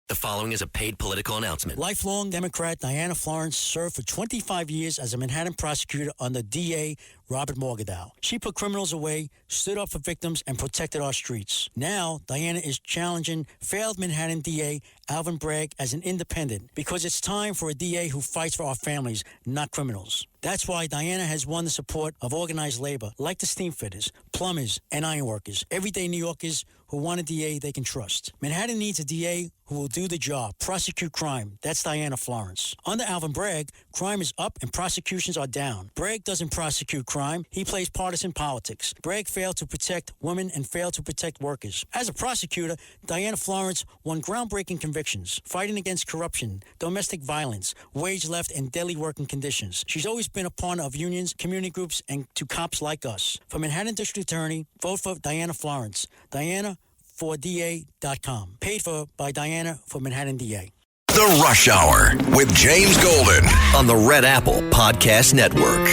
The following is a paid political announcement. Lifelong Democrat Diana Florence served for 25 years as a Manhattan prosecutor under DA Robert Morgenthau. She put criminals away, stood up for victims, and protected our streets. Now, Diana is challenging failed Manhattan DA Alvin Bragg as an independent because it's time for a DA who fights for our families, not criminals. That's why Diana has won the support of organized labor, like the steamfitters, plumbers, and ironworkers, everyday New Yorkers who want a DA they can trust. Manhattan needs a DA who will do the job, prosecute crime. That's Diana Florence. Under Alvin Bragg, crime is up and prosecutions are down. Bragg doesn't prosecute crime. He plays partisan politics. Bragg failed to protect women and failed to protect workers. As a prosecutor, Diana Florence won groundbreaking convictions, fighting against corruption, domestic violence, wage theft, and deadly working conditions. She's always been a partner of unions, community groups, and to cops like us. For Manhattan District Attorney, vote for Diana Florence. Diana4DA.com. Paid for by Diana for Manhattan DA. The Rush Hour with James Golden on the Red Apple Podcast Network.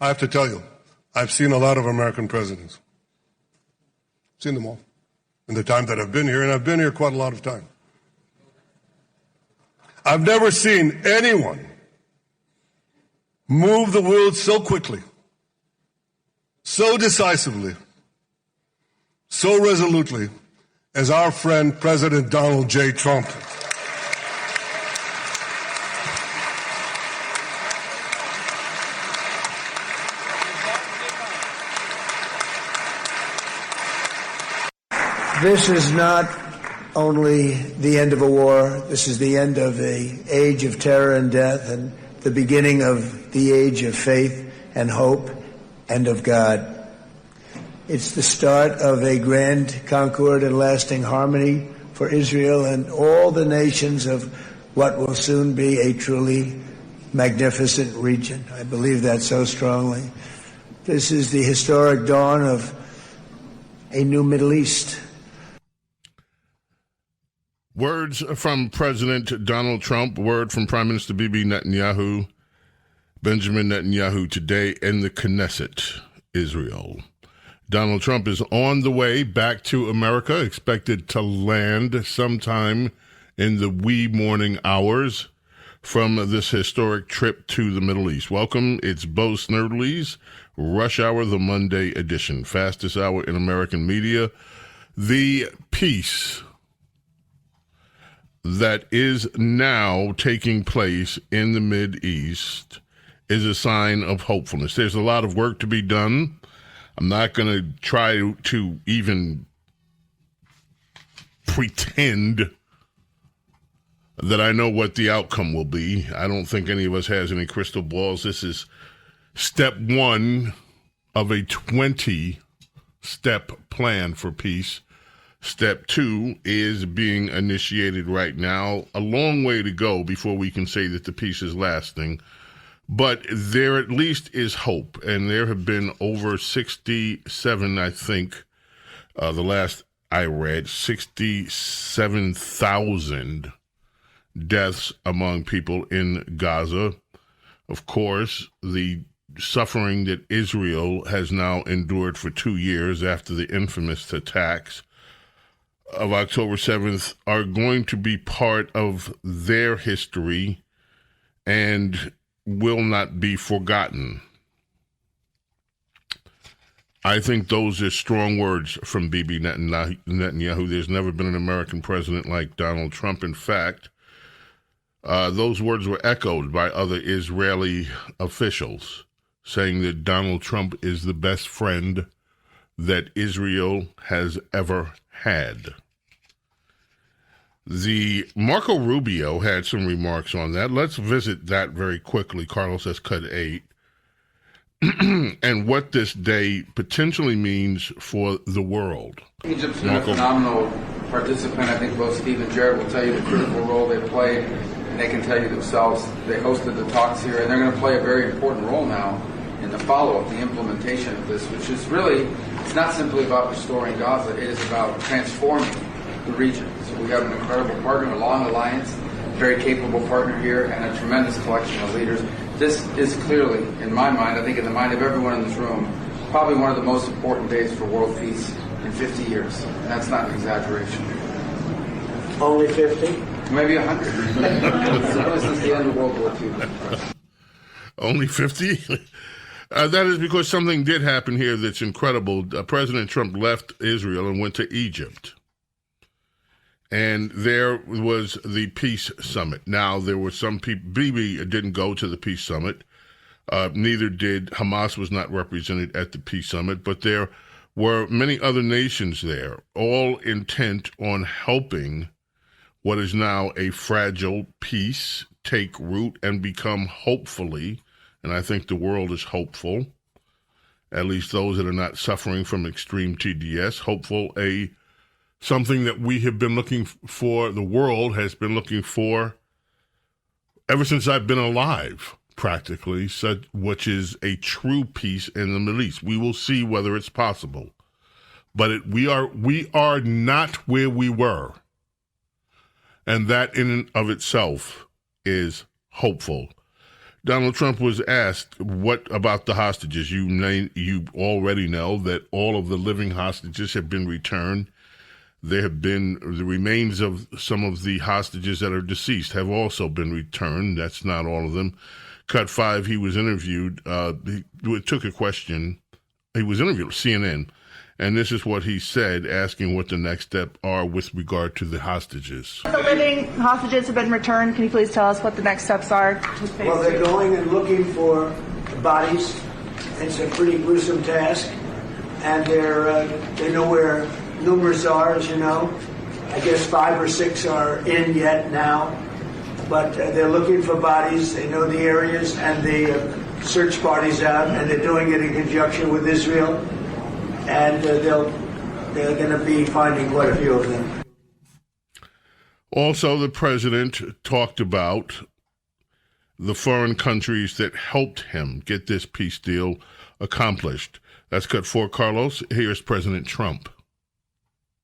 I have to tell you, I've seen a lot of American presidents. Seen them all in the time that I've been here, and I've been here quite a lot of time. I've never seen anyone move the wheels so quickly, so decisively, so resolutely as our friend President Donald J. Trump. This is not only the end of a war. This is the end of an age of terror and death and the beginning of the age of faith and hope and of God. It's the start of a grand concord and lasting harmony for Israel and all the nations of what will soon be a truly magnificent region. I believe that so strongly. This is the historic dawn of a new Middle East. Words from President Donald Trump, word from Prime Minister Bibi Netanyahu, Benjamin Netanyahu today in the Knesset, Israel. Donald Trump is on the way back to America, expected to land sometime in the wee morning hours from this historic trip to the Middle East. Welcome, it's Bo Snerdley's Rush Hour, the Monday edition, fastest hour in American media. The peace that is now taking place in the Mideast is a sign of hopefulness. There's a lot of work to be done. I'm not going to try to even pretend that I know what the outcome will be. I don't think any of us has any crystal balls. This is step one of a 20-step plan for peace. Step two is being initiated right now. A long way to go before we can say that the peace is lasting. But there at least is hope. And there have been over 67, I think, the last I read, 67,000 deaths among people in Gaza. Of course, the suffering that Israel has now endured for 2 years after the infamous attacks of October 7th are going to be part of their history and will not be forgotten. I think those are strong words from Bibi Netanyahu. There's never been an American president like Donald Trump. In fact, those words were echoed by other Israeli officials, saying that Donald Trump is the best friend that Israel has ever had. The Marco Rubio had some remarks on that. Let's visit that very quickly. Carlos has cut 8. And what this day potentially means for the world. Egypt's been a phenomenal participant. I think both Steve and Jared will tell you the critical role they played, and they can tell you themselves. They hosted the talks here, and they're going to play a very important role now in the follow-up, the implementation of this, which is really, it's not simply about restoring Gaza, it is about transforming the region. So we have an incredible partner, a long alliance, a very capable partner here, and a tremendous collection of leaders. This is clearly, in my mind, I think in the mind of everyone in this room, probably one of the most important days for world peace in 50 years. And that's not an exaggeration. Only 50? Maybe 100. Ever since the end of World War II. Only 50? That is because something did happen here that's incredible. President Trump left Israel and went to Egypt. And there was the peace summit. Now, there were some people, Bibi didn't go to the peace summit. Neither did Hamas, was not represented at the peace summit. But there were many other nations there, all intent on helping what is now a fragile peace take root and become, hopefully, and I think the world is hopeful, at least those that are not suffering from extreme TDS, hopeful, something that we have been looking for, the world has been looking for ever since I've been alive, practically, which is a true peace in the Middle East. We will see whether it's possible. But we are not where we were. And that in and of itself is hopeful. Donald Trump was asked, what about the hostages? You already know that all of the living hostages have been returned. There have been the remains of some of the hostages that are deceased have also been returned. That's not all of them. Cut 5, he was interviewed. He took a question. He was interviewed at CNN, and this is what he said, asking what the next step are with regard to the hostages. The living hostages have been returned. Can you please tell us what the next steps are? Well, they're going and looking for bodies. It's a pretty gruesome task, and they know where numerous are, as you know. I guess 5 or 6 are in yet now, but they're looking for bodies. They know the areas, and the search parties out, and they're doing it in conjunction with Israel, and they're going to be finding quite a few of them. Also, the president talked about the foreign countries that helped him get this peace deal accomplished. That's cut 4, Carlos. Here's President Trump.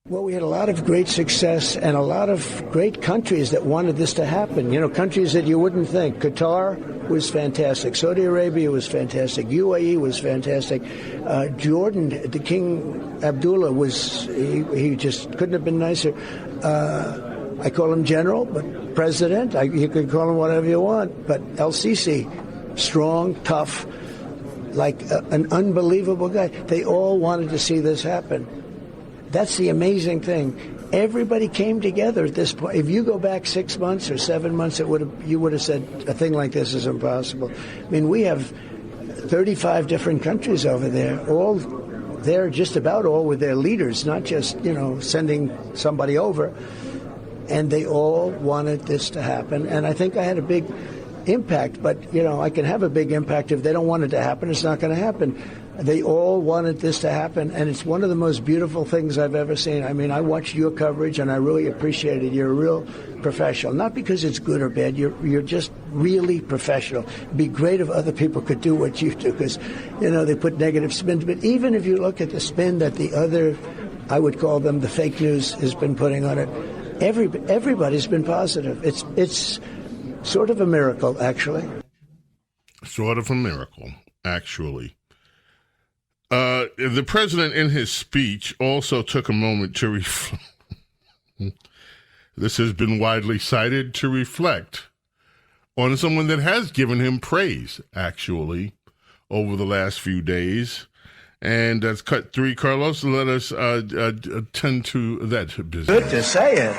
Well, we had a lot of great success and a lot of great countries that wanted this to happen. You know, countries that you wouldn't think. Qatar was fantastic. Saudi Arabia was fantastic. UAE was fantastic. Jordan, the King Abdullah he just couldn't have been nicer. I call him general, but president. You could call him whatever you want. But El-Sisi, strong, tough, like an unbelievable guy. They all wanted to see this happen. That's the amazing thing. Everybody came together at this point. If you go back 6 months or 7 months, you would have said a thing like this is impossible. I mean, we have 35 different countries over there, all there just about all with their leaders, not just, sending somebody over. And they all wanted this to happen. And I think I had a big impact, but, I can have a big impact. If they don't want it to happen, it's not going to happen. They all wanted this to happen, and it's one of the most beautiful things I've ever seen. I mean, I watched your coverage, and I really appreciate it. You're a real professional, not because it's good or bad. You're just really professional. It'd be great if other people could do what you do, because, they put negative spins. But even if you look at the spin that the other, I would call them the fake news, has been putting on it, everybody's been positive. It's sort of a miracle, actually. Sort of a miracle, actually. The president, in his speech, also took a moment to reflect. This has been widely cited, to reflect on someone that has given him praise, actually, over the last few days. And that's cut 3, Carlos. Let us attend to that business. Good to say it.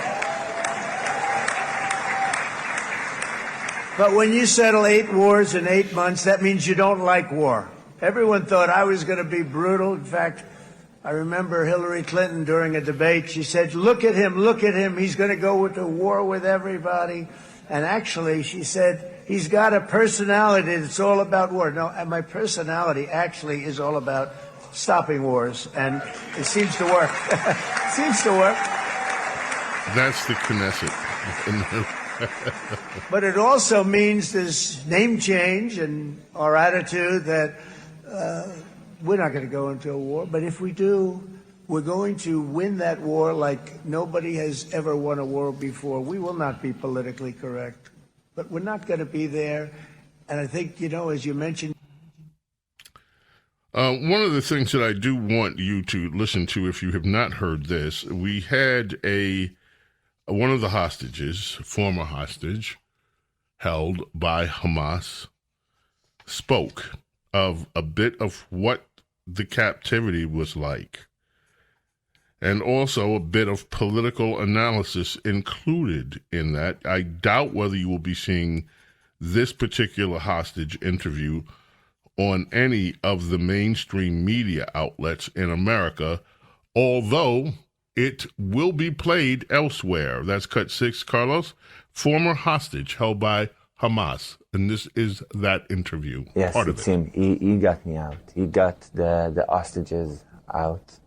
But when you settle 8 wars in 8 months, that means you don't like war. Everyone thought I was going to be brutal. In fact, I remember Hillary Clinton during a debate, she said, look at him, he's going to go into war with everybody. And actually, she said, he's got a personality that's all about war. No, and my personality actually is all about stopping wars. And it seems to work. It seems to work. That's the Knesset. But it also means there's name change in our attitude that we're not going to go into a war, but if we do, we're going to win that war like nobody has ever won a war before. We will not be politically correct, but we're not going to be there. And I think, as you mentioned. One of the things that I do want you to listen to, if you have not heard this, we had a one of the hostages, former hostage, held by Hamas, spoke of a bit of what the captivity was like, and also a bit of political analysis included in that. I doubt whether you will be seeing this particular hostage interview on any of the mainstream media outlets in America, although it will be played elsewhere. That's cut 6, Carlos. Former hostage held by Hamas. And this is that interview. Yes, part of it's him. He got me out. He got the hostages out.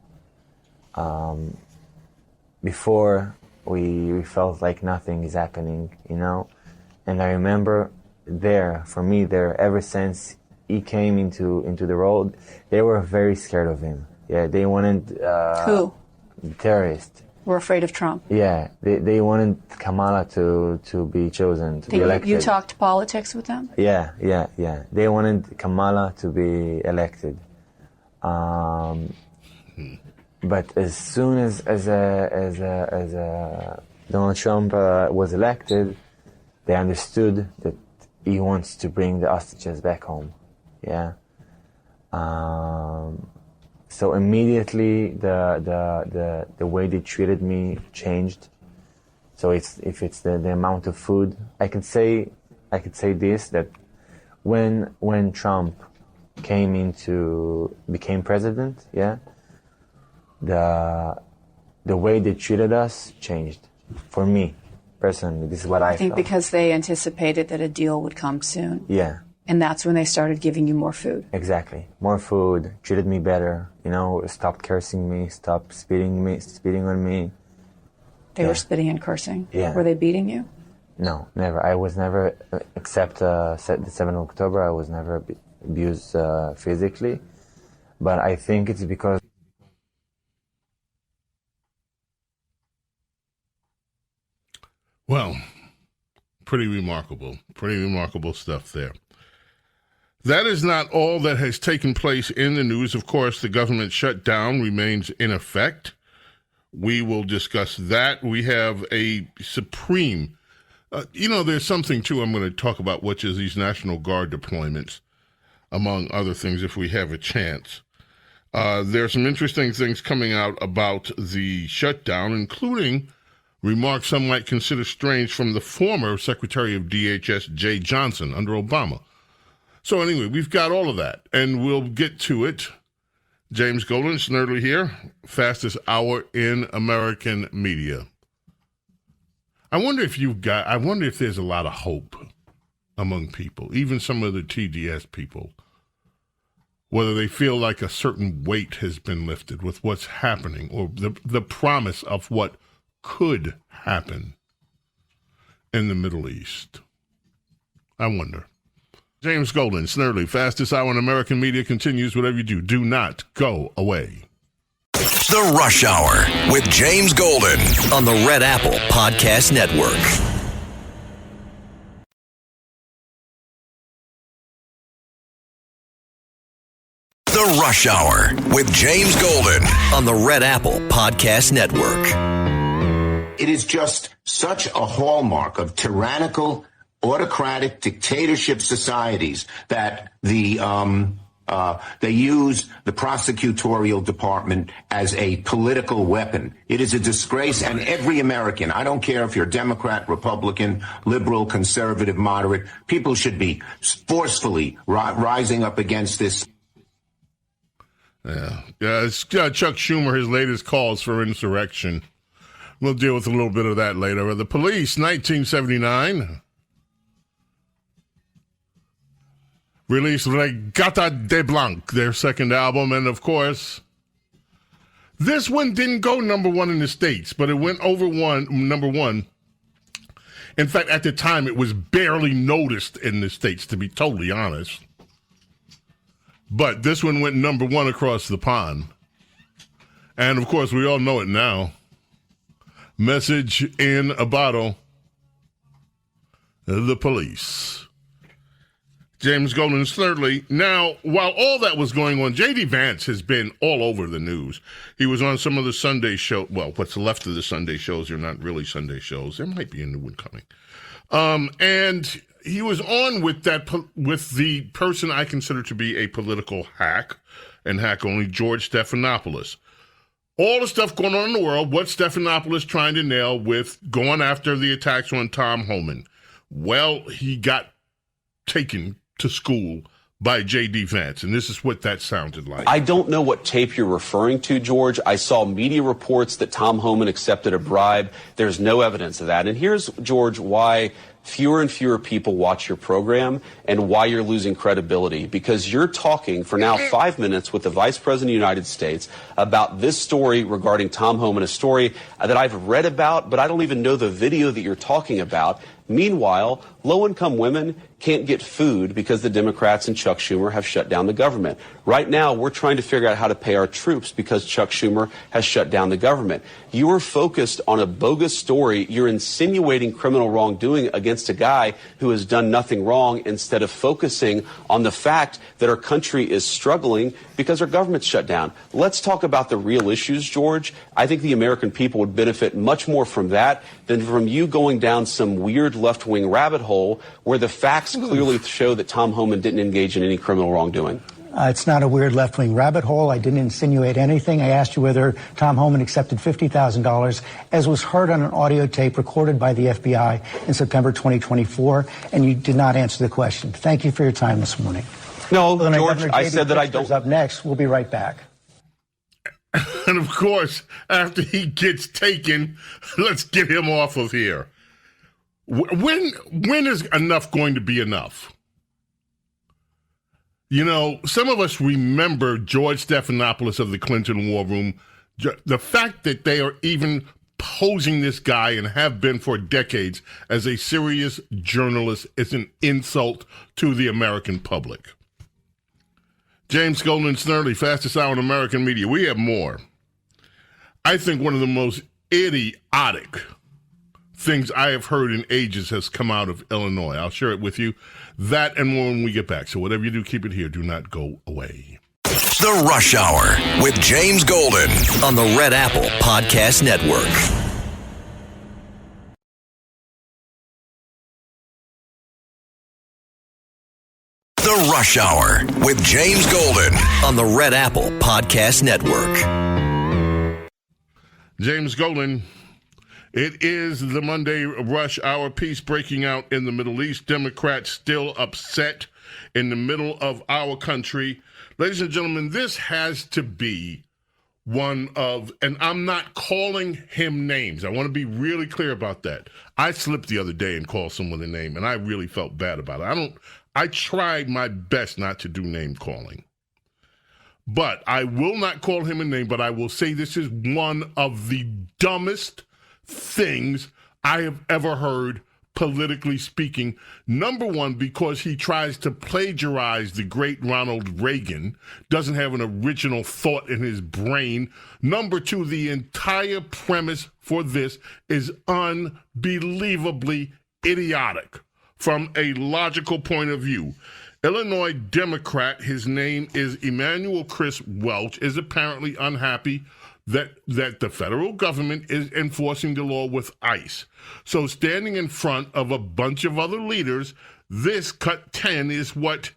Before, we felt like nothing is happening, you know? And I remember ever since he came into the road, they were very scared of him. Yeah, they wanted... Who? The terrorists. We're afraid of Trump. Yeah, they wanted Kamala to be chosen, to be elected. You talked politics with them? Yeah. They wanted Kamala to be elected. But as soon as Donald Trump was elected, they understood that he wants to bring the hostages back home. Yeah. So immediately the way they treated me changed. So if it's the amount of food, I could say this, that when Trump became president, yeah, the way they treated us changed. For me, personally, this is what I think felt. because they anticipated that a deal would come soon. Yeah. And that's when they started giving you more food. Exactly. More food, treated me better, stopped cursing me, stopped spitting on me. They were spitting and cursing? Yeah. Were they beating you? No, never. I was never, except the 7th of October, I was never abused physically. But I think it's because... Well, pretty remarkable stuff there. That is not all that has taken place in the news. Of course, the government shutdown remains in effect. We will discuss that. We have a supreme, there's something too I'm going to talk about, which is these National Guard deployments, among other things, if we have a chance. There are some interesting things coming out about the shutdown, including remarks some might consider strange from the former Secretary of DHS, Jay Johnson, under Obama. So anyway, we've got all of that, and we'll get to it. James Golden, Snerdley here, fastest hour in American media. I wonder if there's a lot of hope among people, even some of the TDS people, whether they feel like a certain weight has been lifted with what's happening or the promise of what could happen in the Middle East. I wonder. James Golden, Snerdley, fastest hour in American media continues. Whatever you do, do not go away. The Rush Hour with James Golden on the Red Apple Podcast Network. The Rush Hour with James Golden on the Red Apple Podcast Network. It is just such a hallmark of tyrannical, autocratic dictatorship societies that they use the prosecutorial department as a political weapon. It is a disgrace, and every American, I don't care if you're Democrat, Republican, liberal, conservative, moderate, people should be forcefully rising up against this. Yeah, it's Chuck Schumer, his latest calls for insurrection. We'll deal with a little bit of that later. The Police, 1979. Released Regata de Blanc, their second album, and of course, this one didn't go number one in the States, but it went number one. In fact, at the time, it was barely noticed in the States, to be totally honest. But this one went number one across the pond. And of course, we all know it now. Message in a Bottle, The Police. James Golden, Snerdley. Now, while all that was going on, J.D. Vance has been all over the news. He was on some of the Sunday show. Well, what's left of the Sunday shows are not really Sunday shows. There might be a new one coming. And he was on with the person I consider to be a political hack, and hack only, George Stephanopoulos. All the stuff going on in the world, what Stephanopoulos trying to nail with going after the attacks on Tom Homan. Well, he got taken to school by J.D. Vance, and this is what that sounded like. I don't know what tape you're referring to, George. I saw media reports that Tom Homan accepted a bribe. There's no evidence of that. And here's, George, why fewer and fewer people watch your program and why you're losing credibility. Because you're talking for now 5 minutes with the Vice President of the United States about this story regarding Tom Homan, a story that I've read about, but I don't even know the video that you're talking about. Meanwhile, low-income women can't get food because the Democrats and Chuck Schumer have shut down the government. Right now, we're trying to figure out how to pay our troops because Chuck Schumer has shut down the government. You are focused on a bogus story. You're insinuating criminal wrongdoing against a guy who has done nothing wrong instead of focusing on the fact that our country is struggling because our government's shut down. Let's talk about the real issues, George. I think the American people would benefit much more from that than from you going down some weird left-wing rabbit hole where the facts clearly show that Tom Homan didn't engage in any criminal wrongdoing. It's not a weird left-wing rabbit hole. I didn't insinuate anything. I asked you whether Tom Homan accepted $50,000, as was heard on an audio tape recorded by the FBI in September 2024, and you did not answer the question. Thank you for your time this morning. No, George, I said that I don't. Up next, we'll be right back. And of course, after he gets taken, let's get him off of here. When is enough going to be enough? You know, some of us remember George Stephanopoulos of the Clinton War Room. The fact that they are even posing this guy and have been for decades as a serious journalist is an insult to the American public. James Golden, Snerdley, fastest hour in American media. We have more. I think one of the most idiotic things I have heard in ages has come out of Illinois. I'll share it with you. That and more when we get back. So whatever you do, keep it here. Do not go away. The Rush Hour with James Golden on the Red Apple Podcast Network. The Rush Hour with James Golden on the Red Apple Podcast Network. James Golden. It is the Monday Rush Hour. Peace breaking out in the Middle East. Democrats still upset in the middle of our country. Ladies and gentlemen, this has to be one of, and I'm not calling him names. I want to be really clear about that. I slipped the other day and called someone a name, and I really felt bad about it. I tried my best not to do name calling. But I will not call him a name, but I will say this is one of the dumbest things I have ever heard, politically speaking. Number one, because he tries to plagiarize the great Ronald Reagan, doesn't have an original thought in his brain. Number two, the entire premise for this is unbelievably idiotic from a logical point of view. Illinois Democrat, his name is Emanuel Chris Welch, is apparently unhappy that the federal government is enforcing the law with ICE. So standing in front of a bunch of other leaders, this cut 10 is what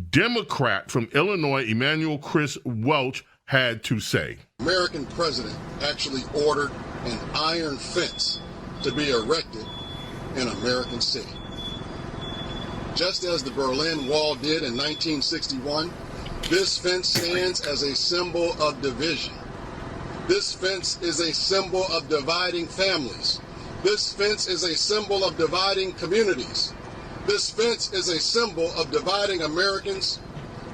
Democrat from Illinois, Emanuel Chris Welch, had to say. American president actually ordered an iron fence to be erected in American city. Just as the Berlin Wall did in 1961, this fence stands as a symbol of division. This fence is a symbol of dividing families. This fence is a symbol of dividing communities. This fence is a symbol of dividing Americans.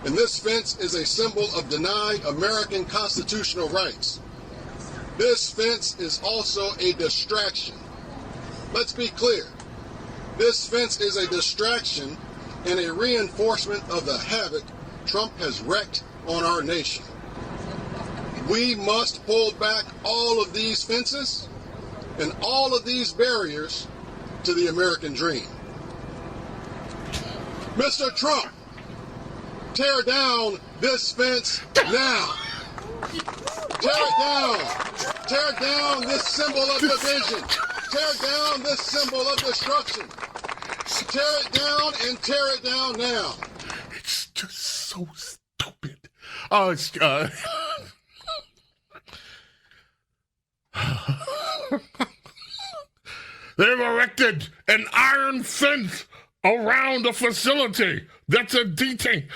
And this fence is a symbol of denying American constitutional rights. This fence is also a distraction. Let's be clear. This fence is a distraction and a reinforcement of the havoc Trump has wreaked on our nation. We must pull back all of these fences and all of these barriers to the American dream. Mr. Trump, Tear down this fence now. Tear it down. Tear down this symbol of division. Tear down this symbol of destruction. Tear it down and tear it down now. It's just so stupid. Oh, it's they've erected an iron fence around a facility that's a detain.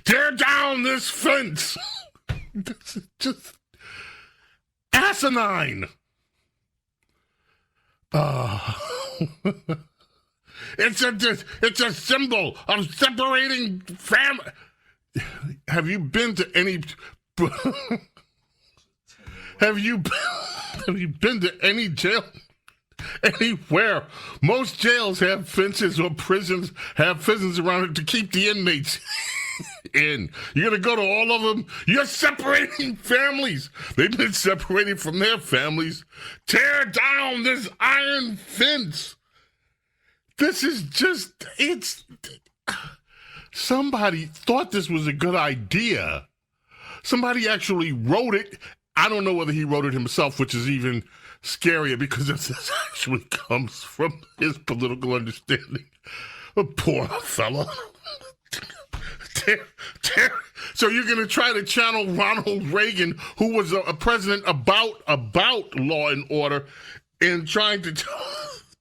Tear down this fence. This is just asinine. It's a symbol of separating family. Have you been to any? Have you been to any jail? Anywhere? Most jails have fences, or prisons have fences around it to keep the inmates in. You're gonna go to all of them? You're separating families. They've been separated from their families. Tear down this iron fence. This is just, somebody thought this was a good idea. Somebody actually wrote it. I don't know whether he wrote it himself, which is even scarier because this actually comes from his political understanding. A poor fellow. So you're going to try to channel Ronald Reagan, who was a president about law and order, in trying to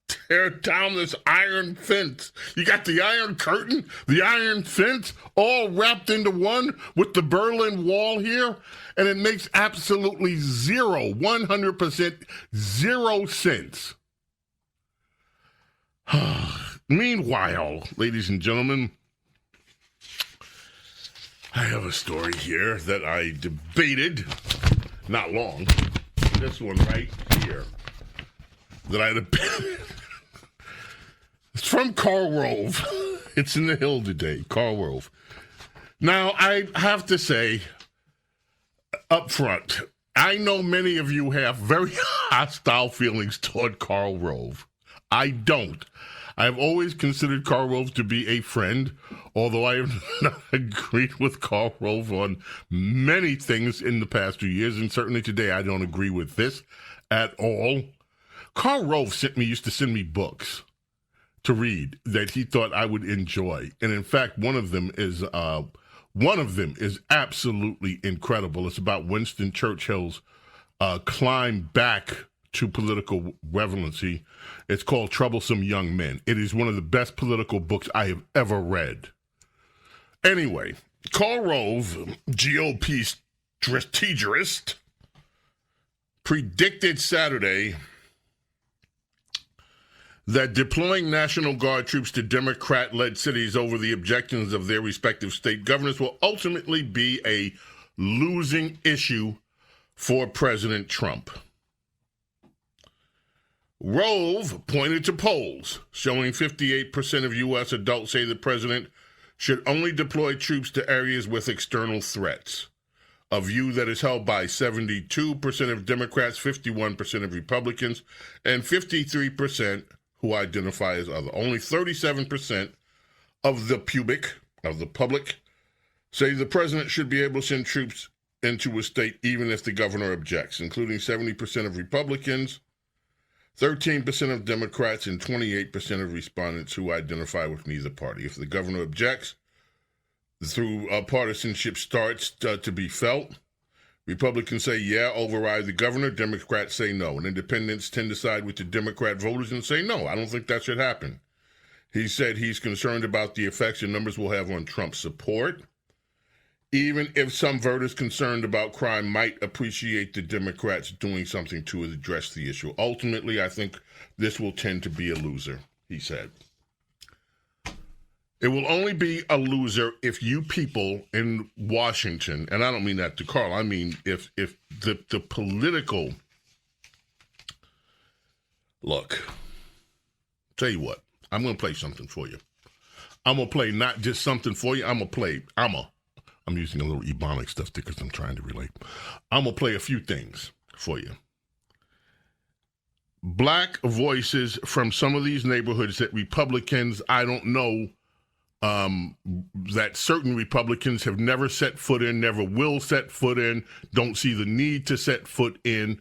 tear down this iron fence. You got the iron curtain, the iron fence, all wrapped into one with the Berlin Wall here, and it makes absolutely 100% zero sense. Meanwhile, ladies and gentlemen, I have a story here that I debated, not long, this one right here, that I debated. It's from Karl Rove. It's in the Hill today, Karl Rove. Now, I have to say, up front, I know many of you have very hostile feelings toward Karl Rove. I don't. I've always considered Karl Rove to be a friend, although I have not agreed with Karl Rove on many things in the past few years, and certainly today I don't agree with this at all. Karl Rove used to send me books to read that he thought I would enjoy, and in fact, one of them is absolutely incredible. It's about Winston Churchill's climb back to political relevancy. It's called Troublesome Young Men. It is one of the best political books I have ever read. Anyway, Karl Rove, GOP strategist, predicted Saturday that deploying National Guard troops to Democrat-led cities over the objections of their respective state governors will ultimately be a losing issue for President Trump. Rove pointed to polls showing 58% of U.S. adults say the president should only deploy troops to areas with external threats, a view that is held by 72% of Democrats, 51% of Republicans, and 53% who identify as other. Only 37% of the public say the president should be able to send troops into a state even if the governor objects, including 70% of Republicans, 13% of Democrats, and 28% of respondents who identify with neither party. If the governor objects, through partisanship starts to be felt. Republicans say, yeah, override the governor. Democrats say no. And independents tend to side with the Democrat voters and say, no, I don't think that should happen. He said he's concerned about the effects the numbers will have on Trump's support, even if some voters concerned about crime might appreciate the Democrats doing something to address the issue. Ultimately, I think this will tend to be a loser, he said. It will only be a loser if you people in Washington, and I don't mean that to Carl, I mean if the political, look, tell you what, I'm going to play something for you. I'm going to play not just something for you, I'm using a little Ebonics stuff because I'm trying to relate. I'm going to play a few things for you. Black voices from some of these neighborhoods that Republicans, I don't know, that certain Republicans have never set foot in, never will set foot in, don't see the need to set foot in.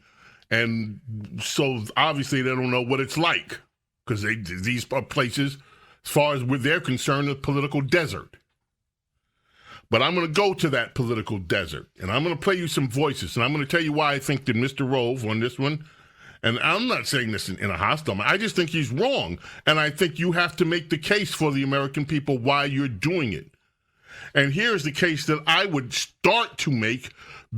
And so obviously they don't know what it's like because these are places, as far as they're concerned, a political desert. But I'm going to go to that political desert, and I'm going to play you some voices, and I'm going to tell you why I think that Mr. Rove on this one, and I'm not saying this in a hostile manner, I just think he's wrong, and I think you have to make the case for the American people why you're doing it. And here's the case that I would start to make,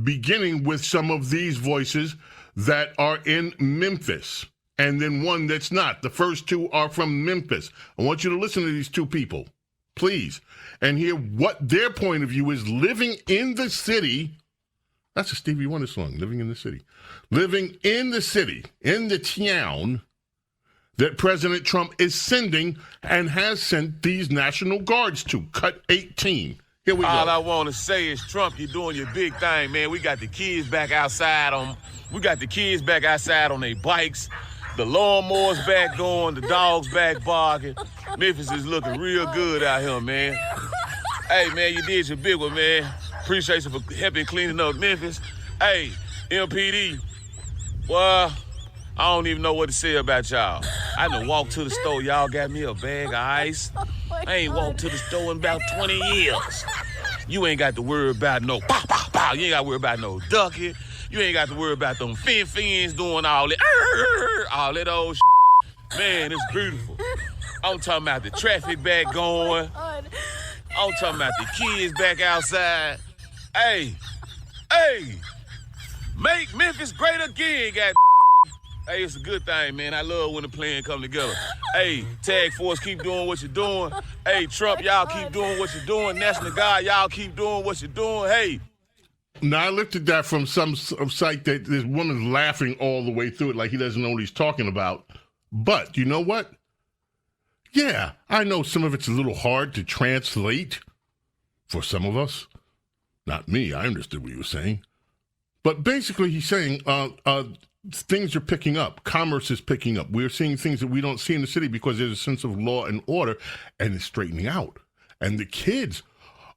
beginning with some of these voices that are in Memphis, and then one that's not. The first two are from Memphis. I want you to listen to these two people, please, and hear what their point of view is living in the city. That's a Stevie Wonder song, Living in the City. Living in the city, in the town that President Trump is sending and has sent these National Guards to. Cut 18. Here we go. All I want to say is, Trump, you're doing your big thing, man. We got the kids back outside on their bikes. The lawnmower's back going, the dog's back barking. Memphis is looking real good out here, man. Hey, man, you did your big one, man. Appreciate you for helping cleaning up Memphis. Hey, MPD, well, I don't even know what to say about y'all. I done walked to the store, y'all got me a bag of ice. I ain't walked to the store in about 20 years. You ain't got to worry about no pow, pow, pow. You ain't got to worry about no ducking. You ain't got to worry about them fins doing all that old shit. Man, it's beautiful. I'm talking about the traffic back going. I'm talking about the kids back outside. Hey, make Memphis great again, God. Hey, it's a good thing, man. I love when the plan come together. Hey, Tag Force, keep doing what you're doing. Hey, Trump, y'all keep doing what you're doing. National Guard, y'all keep doing what you're doing. Hey. Now, I looked at that from some site that this woman's laughing all the way through it like he doesn't know what he's talking about. But you know what? Yeah, I know some of it's a little hard to translate for some of us. Not me. I understood what he was saying. But basically, he's saying things are picking up. Commerce is picking up. We're seeing things that we don't see in the city because there's a sense of law and order, and it's straightening out. And the kids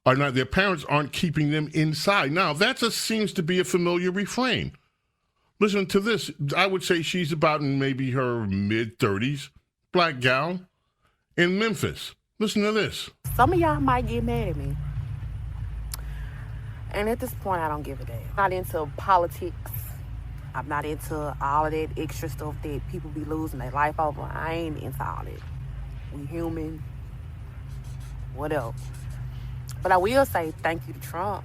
are not, their parents aren't keeping them inside. Now, that just seems to be a familiar refrain. Listen to this. I would say she's about in maybe her mid-30s, black gal in Memphis. Listen to this. Some of y'all might get mad at me. And at this point, I don't give a damn. I'm not into politics. I'm not into all of that extra stuff that people be losing their life over. I ain't into all that. We human. What else? But I will say thank you to Trump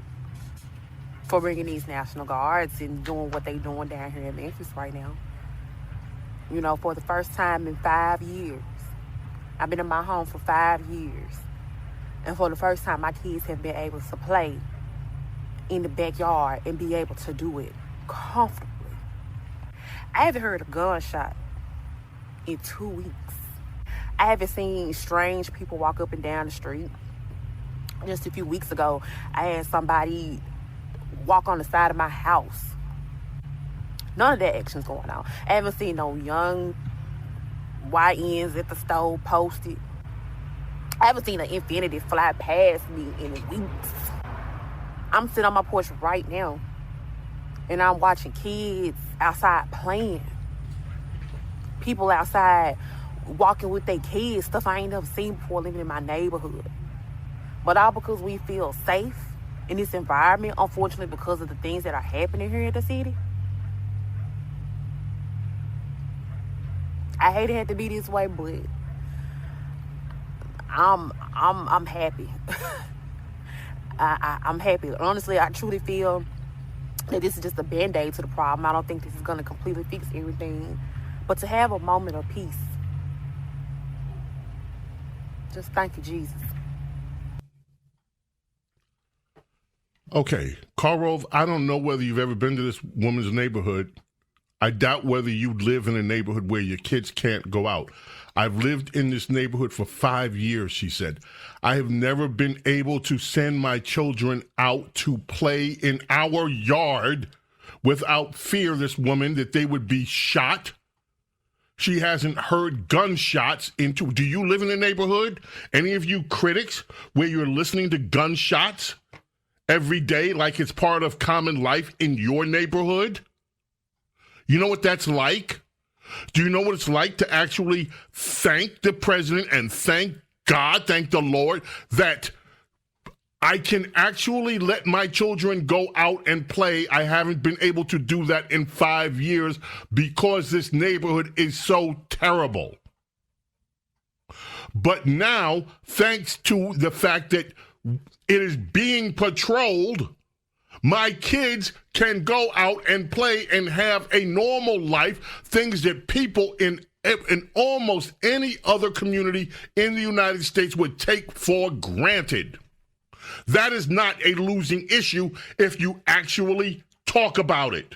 for bringing these National Guards and doing what they doing down here in Memphis right now. You know, for the first time in 5 years. I've been in my home for 5 years. And for the first time, my kids have been able to play in the backyard and be able to do it comfortably. I haven't heard a gunshot in 2 weeks. I haven't seen strange people walk up and down the street. Just a few weeks ago, I had somebody walk on the side of my house. None of that action's going on. I haven't seen no young YNs at the store posted. I haven't seen an Infinity fly past me in weeks. I'm sitting on my porch right now, and I'm watching kids outside playing. People outside walking with their kids, stuff I ain't never seen before living in my neighborhood. But all because we feel safe in this environment, unfortunately, because of the things that are happening here in the city. I hate it had to be this way, but I'm happy. I'm happy. Honestly, I truly feel that this is just a band-aid to the problem. I don't think this is going to completely fix everything. But to have a moment of peace, just thank you, Jesus. Okay, Karl Rove, I don't know whether you've ever been to this woman's neighborhood. I doubt whether you live in a neighborhood where your kids can't go out. I've lived in this neighborhood for 5 years, she said. I have never been able to send my children out to play in our yard without fear, this woman, that they would be shot She hasn't heard gunshots into. Do you live in a neighborhood? Any of you critics where you're listening to gunshots every day like it's part of common life in your neighborhood? You know what that's like? Do you know what it's like to actually thank the president and thank God, thank the Lord, that I can actually let my children go out and play? I haven't been able to do that in 5 years because this neighborhood is so terrible. But now, thanks to the fact that it is being patrolled, my kids can go out and play and have a normal life, things that people in almost any other community in the United States would take for granted. That is not a losing issue if you actually talk about it.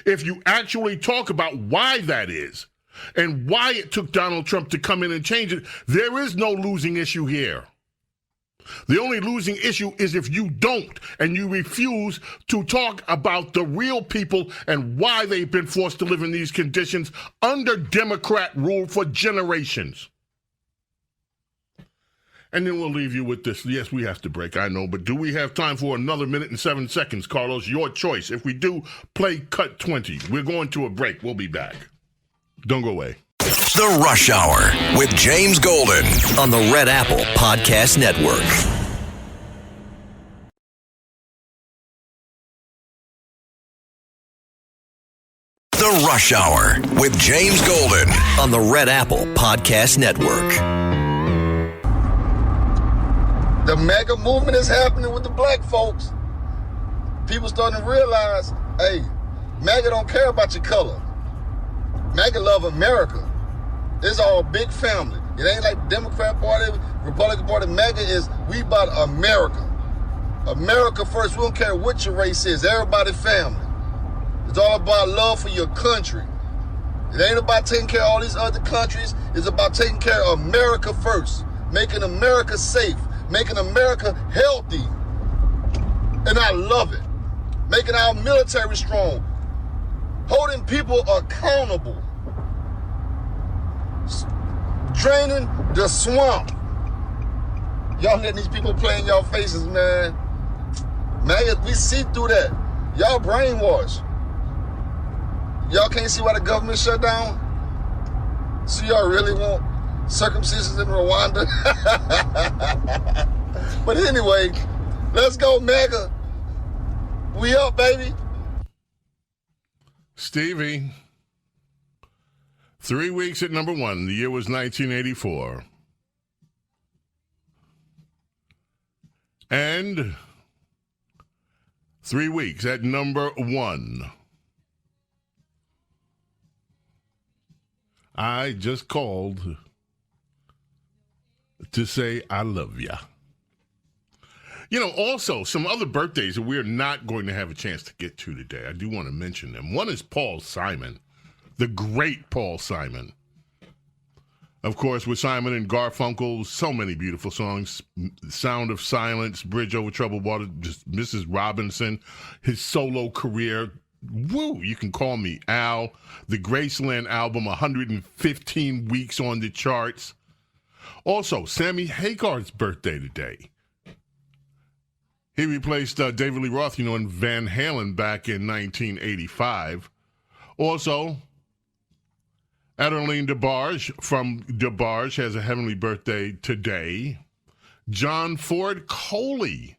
If you actually talk about why that is and why it took Donald Trump to come in and change it, there is no losing issue here. The only losing issue is if you don't and you refuse to talk about the real people and why they've been forced to live in these conditions under Democrat rule for generations. And then we'll leave you with this. Yes, we have to break, I know, but do we have time for another minute and 7 seconds, Carlos? Your choice. If we do, play cut 20. We're going to a break. We'll be back. Don't go away. The Rush Hour with James Golden on the Red Apple Podcast Network. The Rush Hour with James Golden on the Red Apple Podcast Network. The mega movement is happening with the black folks. People starting to realize, hey, MAGA don't care about your color. MAGA love America. It's all big family. It ain't like Democrat Party, Republican Party. MAGA is, we about America. America first. We don't care what your race is. Everybody family. It's all about love for your country. It ain't about taking care of all these other countries. It's about taking care of America first. Making America safe. Making America healthy. And I love it. Making our military strong. Holding people accountable. Draining the swamp. Y'all letting these people play in y'all faces, man. Man, we see through that. Y'all brainwashed. Y'all can't see why the government shut down? So y'all really want circumcisions in Rwanda? But anyway, let's go, MAGA. We up, baby. Stevie. 3 weeks at number one. The year was 1984. And 3 weeks at number one. I just called to say I love ya. You know, also, some other birthdays that we're not going to have a chance to get to today. I do want to mention them. One is Paul Simon. The great Paul Simon. Of course, with Simon and Garfunkel, so many beautiful songs. Sound of Silence, Bridge Over Troubled Water, just Mrs. Robinson, his solo career. Woo, you can call me Al. The Graceland album, 115 weeks on the charts. Also, Sammy Hagar's birthday today. He replaced David Lee Roth, in Van Halen back in 1985. Also, Adeline DeBarge from DeBarge has a heavenly birthday today. John Ford Coley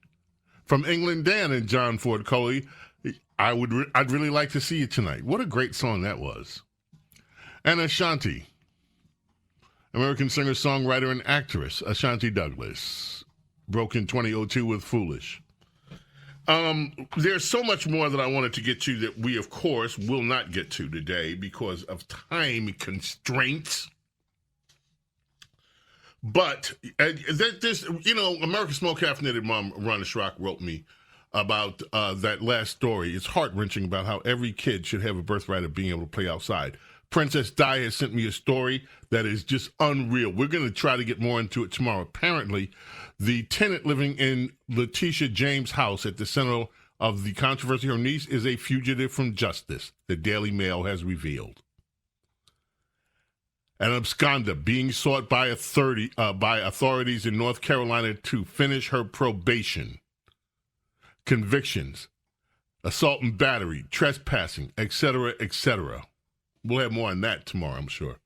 from England Dan and John Ford Coley. I'd really like to see you tonight. What a great song that was. And Ashanti, American singer, songwriter, and actress, Ashanti Douglas, broke in 2002 with Foolish. There's so much more that I wanted to get to that we, of course, will not get to today because of time constraints. But this, American Smoke Caffeinated Mom, Rhonda Schrock, wrote me about that last story. It's heart-wrenching about how every kid should have a birthright of being able to play outside. Princess Di has sent me a story that is just unreal. We're going to try to get more into it tomorrow. Apparently, the tenant living in Letitia James' house at the center of the controversy, her niece is a fugitive from justice, the Daily Mail has revealed. An absconder being sought by authorities in North Carolina to finish her probation. Convictions, assault and battery, trespassing, etc., etc. We'll have more on that tomorrow, I'm sure.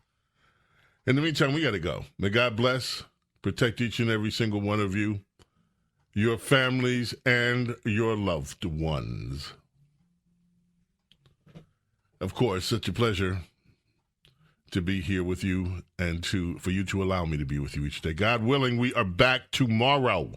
In the meantime, we got to go. May God bless, protect each and every single one of you, your families, and your loved ones. Of course, such a pleasure to be here with you and for you to allow me to be with you each day. God willing, we are back tomorrow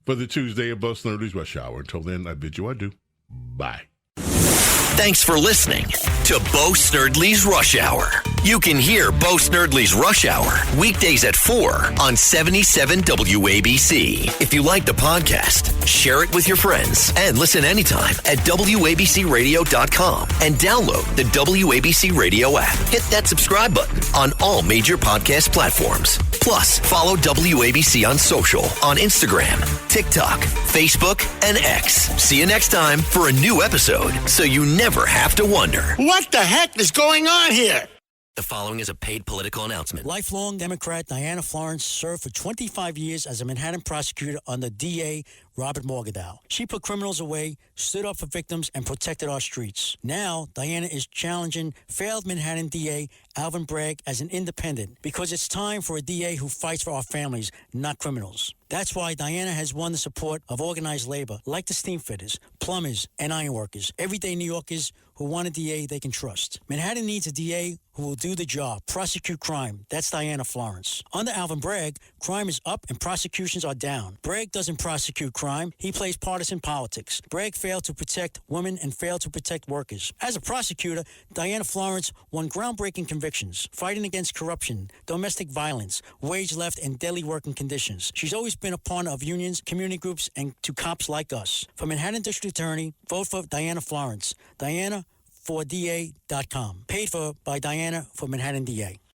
for the Tuesday of Bo Snerdley's Rush Hour. Until then, I bid you adieu. Bye. Thanks for listening to Bo Snerdley's Rush Hour. You can hear Bo Snerdley's Rush Hour weekdays at 4 on 77 WABC. If you like the podcast, share it with your friends and listen anytime at WABCRadio.com and download the WABC Radio app. Hit that subscribe button on all major podcast platforms. Plus, follow WABC on social on Instagram, TikTok, Facebook, and X. See you next time for a new episode so you never have to wonder. What the heck is going on here? The following is a paid political announcement. Lifelong Democrat Diana Florence served for 25 years as a Manhattan prosecutor under DA Robert Morgenthau. She put criminals away, stood up for victims, and protected our streets. Now, Diana is challenging failed Manhattan DA Alvin Bragg as an independent because it's time for a DA who fights for our families, not criminals. That's why Diana has won the support of organized labor like the steam fitters, plumbers, and ironworkers, everyday New Yorkers who want a DA they can trust. Manhattan needs a DA who will do the job, prosecute crime. That's Diana Florence. Under Alvin Bragg, crime is up and prosecutions are down. Bragg doesn't prosecute crime. He plays partisan politics. Bragg failed to protect women and failed to protect workers. As a prosecutor, Diana Florence won groundbreaking convictions, fighting against corruption, domestic violence, wage theft, and daily working conditions. She's always been a partner of unions, community groups, and to cops like us. For Manhattan District Attorney, vote for Diana Florence. Diana4DA.com. Paid for by Diana for Manhattan DA.